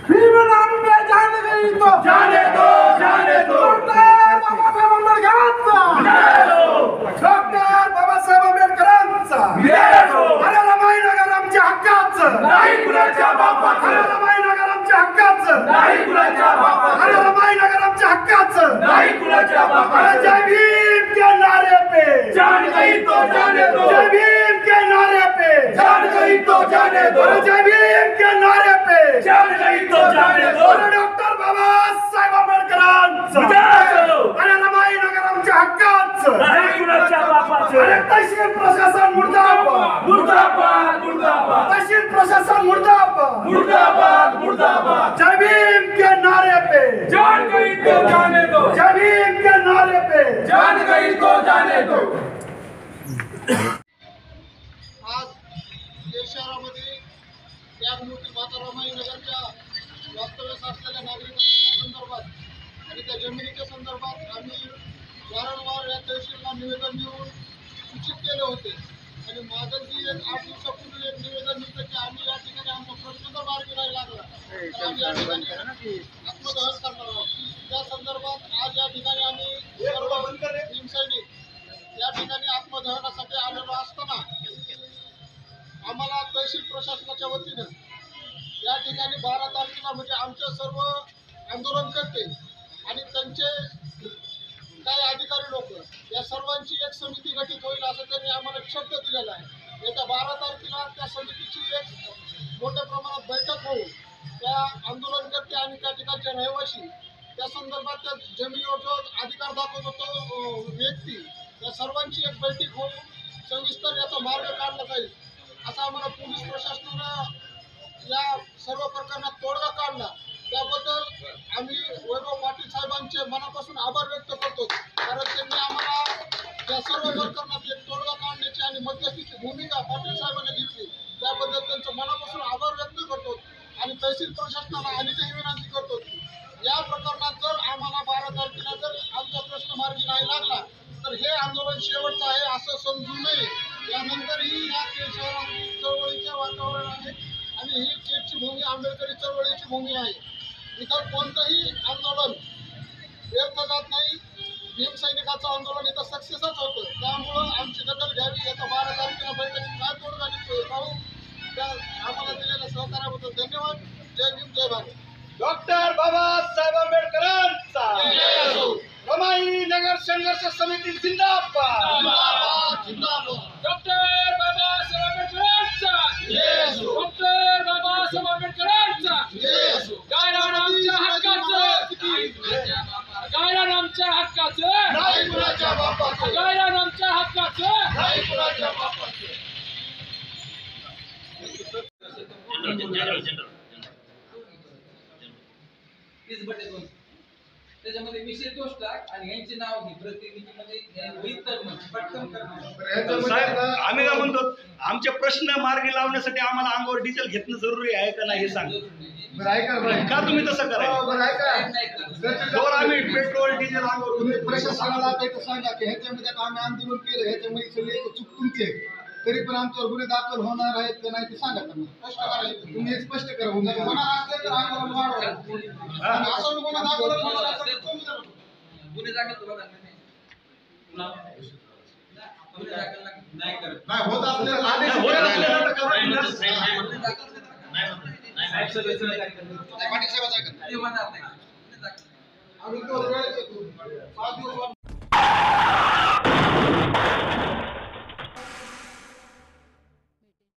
भीम नाम पे जाने गई तो जाने दो, जाने दो। डॉक्टर बाबासाहेब आंबेडकरांचा डॉक्टर बाबासाहेब आंबेडकरांचा अरे रमाईनगर आमच्या हक्काचं नाही कुणाच्या बापाचं, अरे रमाईनगर आमच्या हक्काचं नाही कुणाच्या अरे बापाचं, रमाईनगर आमच्या हक्काचं नाही कुणाच्या अरे बापाचं। जय भीम के नारे पे जान गई तो जाने दो, जय भीम के नारे पे जान गई तो जाने दो, अरे जय भीम के नारे पे जान गई तो जाने दो। अरे डॉक्टर बाबासाहेब आंबेडकरांचा जय हो। अरे रमाईनगर आमच्या हक्काचं नाही कुणाच्या अरे बापाचं। तहसील प्रशासन मुर्दाबाद मुर्दाबाद, मुर्दाबाद, तहसील प्रशासन मुर्दाबाद मुर्दाबाद, मुर्दाबाद। जय भीम के नारे पे जान गई तो जाने दो, जय भीम के नारे पे जान गई तो जाने दो। आज देश शहरामध्ये त्यागमूर्ती माता रमाईनगरच्या वास्तव्यास असलेल्या नागरिकांच्या संदर्भात आणि त्या जमिनीच्या संदर्भात आम्ही वारंवार या तहसीलला निवेदन देऊन सूचित केले होते आणि माझं जी एक 8 दिवसापूर्वी एक निवेदन दिलं की आम्ही या ठिकाणी आमचा प्रश्न जर मार्गी नाही लागला तर आम्ही या ठिकाणी आत्मदहन करणार आहोत। त्या संदर्भात आज या ठिकाणी आम्ही सर्व भीमसैनिक या ठिकाणी आत्मदहनासाठी आलेलो असताना आम्हाला तहसील प्रशासनाच्या वतीनं या ठिकाणी 12 तारखेला म्हणजे आमचे सर्व आंदोलनकर्ते आणि त्यांचे काही अधिकारी लोक या सर्वांची एक समिती गठीत होईल असं त्यांनी आम्हाला शब्द दिलेला आहे। येत्या 12 तारखेला त्या समितीची एक मोठ्या प्रमाणात बैठक होऊन त्या आंदोलनकर्ते आणि त्या ठिकाणचे रहिवासी त्या संदर्भात त्या जमिनीवर जो अधिकार दाखवतो तो व्यक्ती या सर्वांची एक बैठक होऊन सविस्तर याचा मार्ग काढला जाईल असं आम्हाला पोलीस प्रशासनानं या सर्व प्रकरणात तोडगा काढला त्याबद्दल आम्ही वैभव पाटील साहेबांचे मनापासून आभार व्यक्त करतो कारण त्यांनी आम्हाला या सर्व प्रकरणात एक तोडगा काढण्याची आणि मध्यस्थीची भूमिका पाटील साहेबांनी घेतली त्याबद्दल त्यांचं मनापासून आभार व्यक्त करतो आणि तहसील प्रशासनाला आणि काही विनंती करतो या प्रकरणात जर आम्हाला 12 तारखेला जर आमचा प्रश्न मार्गी नाही लागला तर हे आंदोलन शेवटचं आहे असं समजू नये। यानंतरही या चळवळीचे वातावरण आहे आणि ही केटची भूमी आंबेडकरी चळवळीची भूमी आहे। इथं कोणतंही आंदोलन व्यर्थ जात नाही। भीमसैनिकाचं आंदोलन इथं सक्सेसच होतं त्यामुळं आमची दखल घ्यावी। येत्या 12 तारखेला बैठकीत काय तोडगा निघतोय पाहू। त्या आम्हाला दिलेल्या सहकार्याबद्दल धन्यवाद। जय भीम जय भारत। डॉक्टर बाबासाहेब आंबेडकरांचा रमाईनगर संघर्ष समिती जिंदाबाद जिंदाबाद। डॉक्टर बाबासाहेब आंबेडकरांचा डॉक्टर बाबासाहेब आंबेडकरांचा गायरान आमच्या हक्काचं, गायरान आमच्या हक्काचं, नाही कुणाच्या बापाचं, गायरान आमच्या हक्काचं। नाही कुणाच्या बापाचं। त्याच्यामध्ये विशेष गोष्ट आणि यांचे नाव घे प्रतिनिधीमध्ये होईल तर पटकन करणार। साहेब आम्ही काय म्हणतो आमचे प्रश्न मार्गी लावण्यासाठी आम्हाला अंगावर डिझेल घेणं जरुरी आहे का नाही हे सांग का तुम्ही तसं करायचं जर आम्ही पेट्रोल डिझेल अंगावर तुम्ही प्रशासनाला ते सांगा की ह्याच्यामध्ये आम्ही आंदोलन केलं ह्याच्यामध्ये सगळे चूक तुमचे तरी पण आमच्यावर गुन्हे दाखल होणार आहेत का नाही ते सांगा त्यांना स्पष्ट करायचं तुम्ही स्पष्ट करा होणार असेल तर आंदोलन वाढवा आणि असं गुन्हा दाखल होणार असेल तर कमी करा। गुन्हे दाखल तुला नाही करत नाही होत असलेला आदेश पाटील साहेबांचा ऐका ते म्हणणार नाही आम्ही तो वेळेच येतो